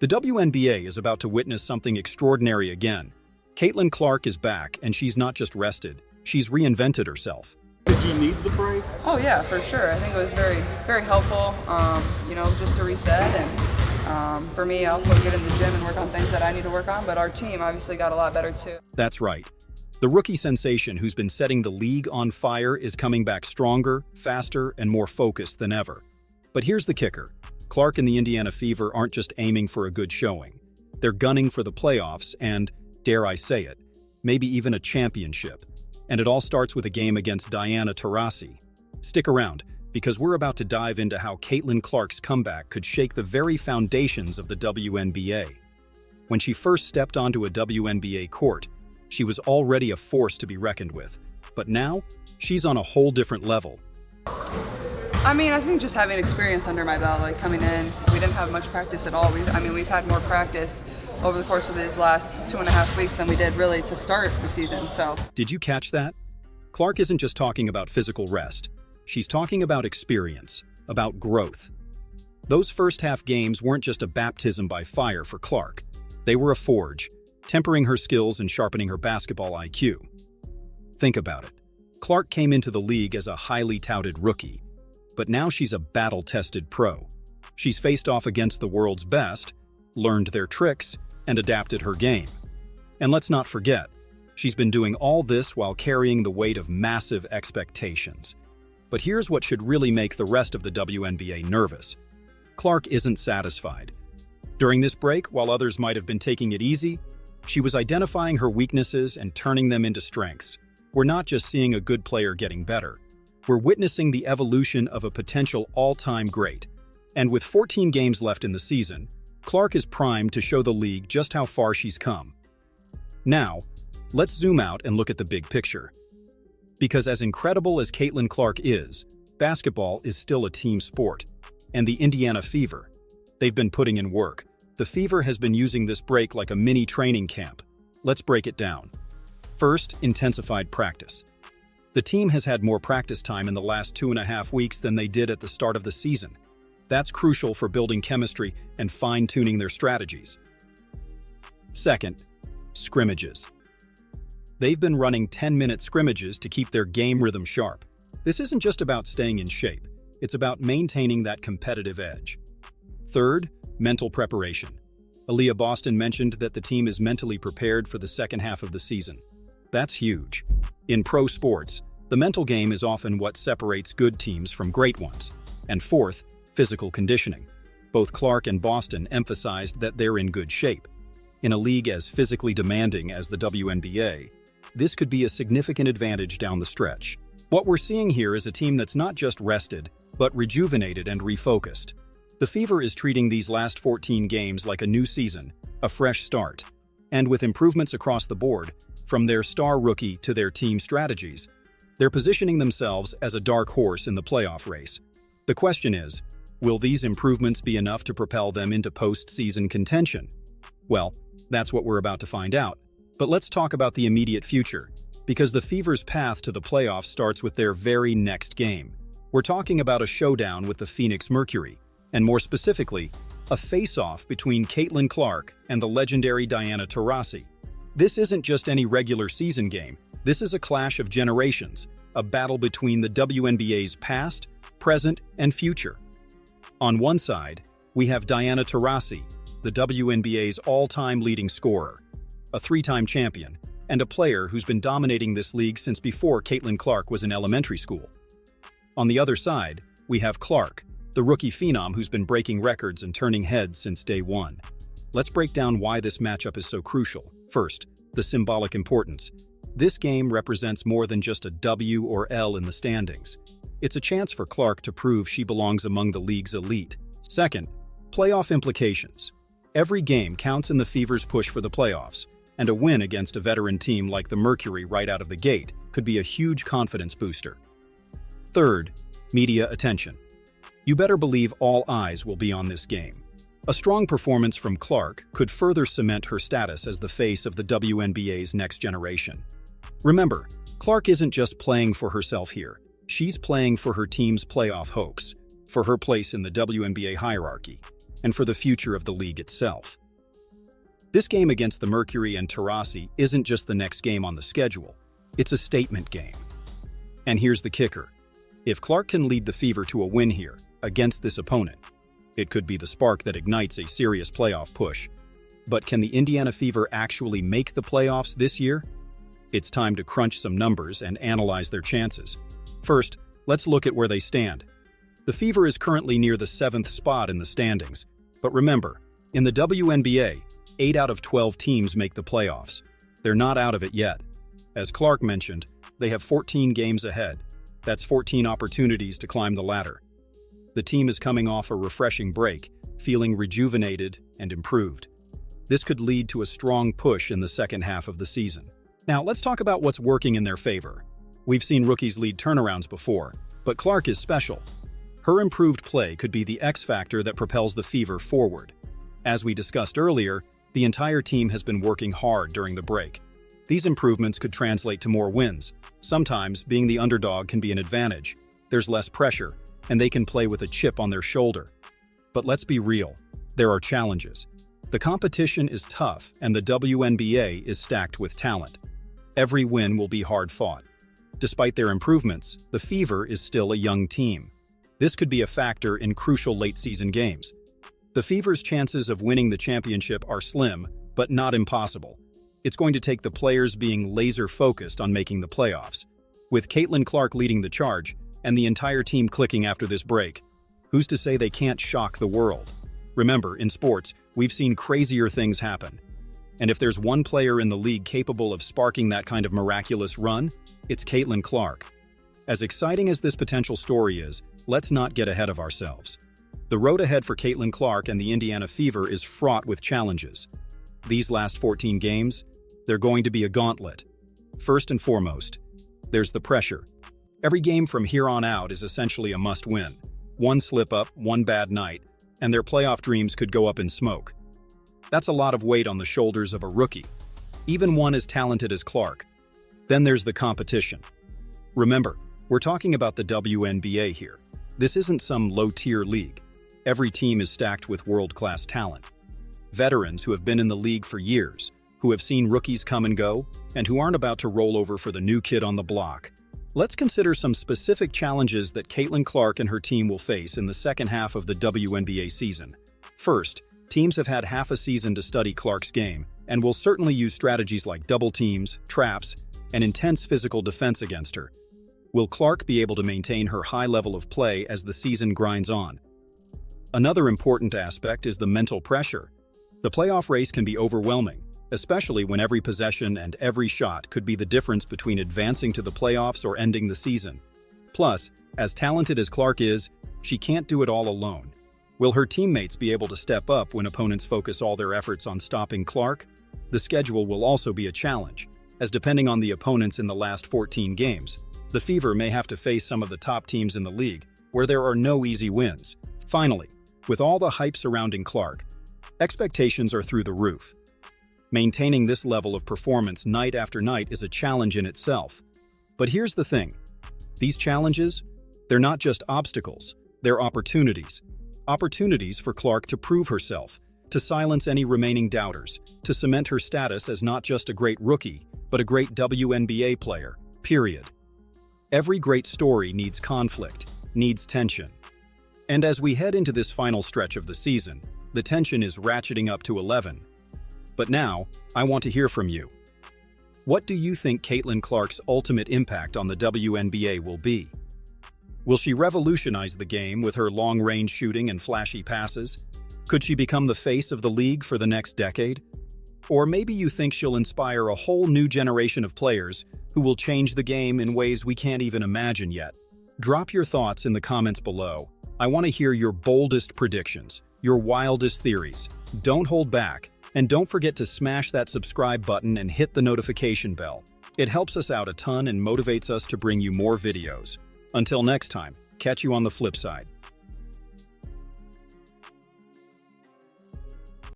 The WNBA is about to witness something extraordinary again. Caitlyn Clark is back, and she's not just rested, she's reinvented herself. Did you need the break? Oh yeah, for sure. I think it was very, very helpful, just to reset and for me also get in the gym and work on things that I need to work on, but our team obviously got a lot better too. That's right. The rookie sensation who's been setting the league on fire is coming back stronger, faster, and more focused than ever. But here's the kicker. Clark and the Indiana Fever aren't just aiming for a good showing. They're gunning for the playoffs and, dare I say it, maybe even a championship. And it all starts with a game against Diana Taurasi. Stick around, because we're about to dive into how Caitlyn Clark's comeback could shake the very foundations of the WNBA. When she first stepped onto a WNBA court, she was already a force to be reckoned with. But now, she's on a whole different level. I think just having experience under my belt, like coming in, we didn't have much practice at all. We've had more practice over the course of these last 2.5 weeks than we did really to start the season, so. Did you catch that? Clark isn't just talking about physical rest. She's talking about experience, about growth. Those first half games weren't just a baptism by fire for Clark. They were a forge, tempering her skills and sharpening her basketball IQ. Think about it. Clark came into the league as a highly touted rookie, but now she's a battle-tested pro. She's faced off against the world's best, learned their tricks, and adapted her game. And let's not forget, she's been doing all this while carrying the weight of massive expectations. But here's what should really make the rest of the WNBA nervous. Clark isn't satisfied. During this break, while others might have been taking it easy, she was identifying her weaknesses and turning them into strengths. We're not just seeing a good player getting better. We're witnessing the evolution of a potential all-time great. And with 14 games left in the season, Clark is primed to show the league just how far she's come. Now, let's zoom out and look at the big picture. Because as incredible as Caitlyn Clark is, basketball is still a team sport. And the Indiana Fever, they've been putting in work. The Fever has been using this break like a mini training camp. Let's break it down. First, intensified practice. The team has had more practice time in the last 2.5 weeks than they did at the start of the season. That's crucial for building chemistry and fine-tuning their strategies. Second, scrimmages. They've been running 10-minute scrimmages to keep their game rhythm sharp. This isn't just about staying in shape. It's about maintaining that competitive edge. Third, mental preparation. Aaliyah Boston mentioned that the team is mentally prepared for the second half of the season. That's huge. In pro sports, the mental game is often what separates good teams from great ones. And fourth, physical conditioning. Both Clark and Boston emphasized that they're in good shape. In a league as physically demanding as the WNBA, this could be a significant advantage down the stretch. What we're seeing here is a team that's not just rested, but rejuvenated and refocused. The Fever is treating these last 14 games like a new season, a fresh start. And with improvements across the board, from their star rookie to their team strategies, they're positioning themselves as a dark horse in the playoff race. The question is, will these improvements be enough to propel them into postseason contention? Well, that's what we're about to find out. But let's talk about the immediate future, because the Fever's path to the playoffs starts with their very next game. We're talking about a showdown with the Phoenix Mercury, and more specifically, a face-off between Caitlyn Clark and the legendary Diana Taurasi. This isn't just any regular season game. This is a clash of generations, a battle between the WNBA's past, present, and future. On one side, we have Diana Taurasi, the WNBA's all-time leading scorer, a 3-time champion, and a player who's been dominating this league since before Caitlyn Clark was in elementary school. On the other side, we have Clark, the rookie phenom who's been breaking records and turning heads since day one. Let's break down why this matchup is so crucial. First, the symbolic importance. This game represents more than just a W or L in the standings. It's a chance for Clark to prove she belongs among the league's elite. Second, playoff implications. Every game counts in the Fever's push for the playoffs, and a win against a veteran team like the Mercury right out of the gate could be a huge confidence booster. Third, media attention. You better believe all eyes will be on this game. A strong performance from Clark could further cement her status as the face of the WNBA's next generation. Remember, Clark isn't just playing for herself here. She's playing for her team's playoff hopes, for her place in the WNBA hierarchy. and for the future of the league itself. This game against the Mercury and Taurasi isn't just the next game on the schedule, it's a statement game. And here's the kicker. If Clark can lead the Fever to a win here, against this opponent, it could be the spark that ignites a serious playoff push. But can the Indiana Fever actually make the playoffs this year? It's time to crunch some numbers and analyze their chances. First, let's look at where they stand. The Fever is currently near the 7th spot in the standings. But remember, in the WNBA, 8 out of 12 teams make the playoffs. They're not out of it yet. As Clark mentioned, they have 14 games ahead. That's 14 opportunities to climb the ladder. The team is coming off a refreshing break, feeling rejuvenated and improved. This could lead to a strong push in the second half of the season. Now, let's talk about what's working in their favor. We've seen rookies lead turnarounds before, but Clark is special. Her improved play could be the X factor that propels the Fever forward. As we discussed earlier, the entire team has been working hard during the break. These improvements could translate to more wins. Sometimes, being the underdog can be an advantage. There's less pressure, and they can play with a chip on their shoulder. But let's be real, there are challenges. The competition is tough, and the WNBA is stacked with talent. Every win will be hard-fought. Despite their improvements, the Fever is still a young team. This could be a factor in crucial late-season games. The Fever's chances of winning the championship are slim, but not impossible. It's going to take the players being laser-focused on making the playoffs. With Caitlyn Clark leading the charge, and the entire team clicking after this break, who's to say they can't shock the world? Remember, in sports, we've seen crazier things happen. And if there's one player in the league capable of sparking that kind of miraculous run, it's Caitlyn Clark. As exciting as this potential story is, let's not get ahead of ourselves. The road ahead for Caitlyn Clark and the Indiana Fever is fraught with challenges. These last 14 games, they're going to be a gauntlet. First and foremost, there's the pressure. Every game from here on out is essentially a must-win. One slip-up, one bad night, and their playoff dreams could go up in smoke. That's a lot of weight on the shoulders of a rookie, even one as talented as Clark. Then there's the competition. Remember, we're talking about the WNBA here. This isn't some low-tier league. Every team is stacked with world-class talent. Veterans who have been in the league for years, who have seen rookies come and go, and who aren't about to roll over for the new kid on the block. Let's consider some specific challenges that Caitlyn Clark and her team will face in the second half of the WNBA season. First, teams have had half a season to study Clark's game, and will certainly use strategies like double teams, traps, and intense physical defense against her. Will Clark be able to maintain her high level of play as the season grinds on? Another important aspect is the mental pressure. The playoff race can be overwhelming, especially when every possession and every shot could be the difference between advancing to the playoffs or ending the season. Plus, as talented as Clark is, she can't do it all alone. Will her teammates be able to step up when opponents focus all their efforts on stopping Clark? The schedule will also be a challenge, as depending on the opponents in the last 14 games, the Fever may have to face some of the top teams in the league, where there are no easy wins. Finally, with all the hype surrounding Clark, expectations are through the roof. Maintaining this level of performance night after night is a challenge in itself. But here's the thing. These challenges, they're not just obstacles, they're opportunities. Opportunities for Clark to prove herself, to silence any remaining doubters, to cement her status as not just a great rookie, but a great WNBA player, period. Every great story needs conflict, needs tension. And as we head into this final stretch of the season, the tension is ratcheting up to 11. But now, I want to hear from you. What do you think Caitlyn Clark's ultimate impact on the WNBA will be? Will she revolutionize the game with her long-range shooting and flashy passes? Could she become the face of the league for the next decade? Or maybe you think she'll inspire a whole new generation of players who will change the game in ways we can't even imagine yet. Drop your thoughts in the comments below. I want to hear your boldest predictions, your wildest theories. Don't hold back. And don't forget to smash that subscribe button and hit the notification bell. It helps us out a ton and motivates us to bring you more videos. Until next time, catch you on the flip side.